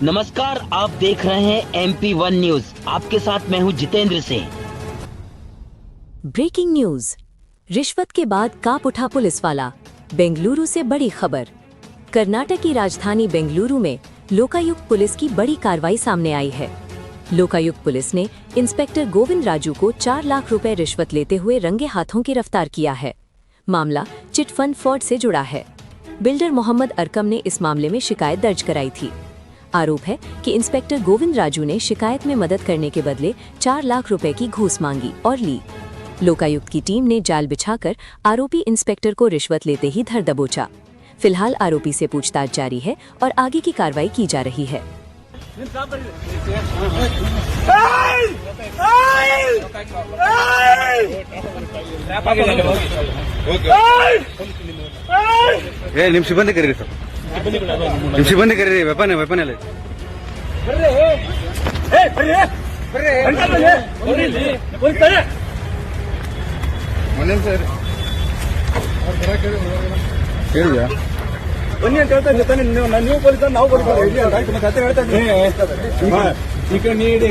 नमस्कार, आप देख रहे हैं MP1 न्यूज। आपके साथ मैं हूं जितेंद्र सिंह। Breaking news. रिश्वत के बाद कांप उठा पुलिस वाला। बेंगलुरु से बड़ी खबर। कर्नाटक की राजधानी बेंगलुरु में लोकायुक्त पुलिस की बड़ी कार्रवाई सामने आई है। लोकायुक्त पुलिस ने इंस्पेक्टर गोविंद राजू को 4 लाख रुपए रिश्वत लेते हुए रंगे हाथों गिरफ्तार किया है। मामला चिट फंड फ्रॉड से जुड़ा है। बिल्डर मोहम्मद अरकम ने इस मामले में शिकायत दर्ज कराई थी। आरोप है कि इंस्पेक्टर गोविंद राजू ने शिकायत में मदद करने के बदले 4 लाख रुपए की घूस मांगी और ली। लोकायुक्त की टीम ने जाल बिछाकर आरोपी इंस्पेक्टर को रिश्वत लेते ही धर दबोचा। फिलहाल आरोपी से पूछताछ जारी है और आगे की कार्रवाई की जा रही है। ನಿಮ್ ಸಿಬ್ಬಂದಿ ಕರೀರಿ ಸರ್, ನಿಮ್ ಸಿಬ್ಬಂದಿ ಕರೀರಿ. ವೆಪನ್ ಎಲ್ಲ ಹೇಳಿದ್ಯಾ? ಬನ್ನಿ ಅಂತ ಹೇಳ್ತಾ ಇದ್ದೀನಿ. ನೀವು ಪೊಲೀಸ್, ನಾವು ಪೊಲೀಸ್ ಹೇಳ್ತಾ ಇದ್ದೀನಿ. ಈಗ ನೀಡಿ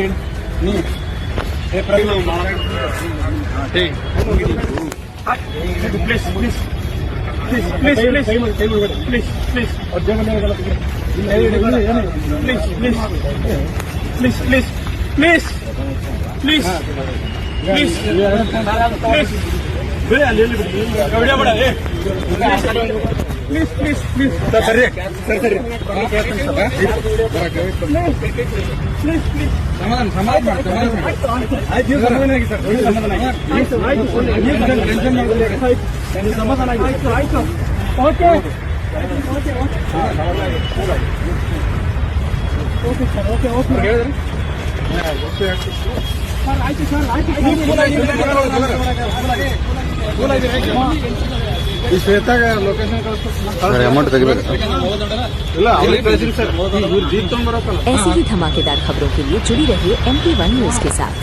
ಸಮಾಧಾನ ಆಯ್ತು. ಓಕೆ ಈ ಶ್ವೇತಾಗ ಲೊಕೇಶನ್ ಅಮೌಂಟ್ ತೆಗಿಬೇಕು. ऐसी ही धमाकेदार खबरों के लिए जुड़ी रहिए MP1 न्यूज के साथ।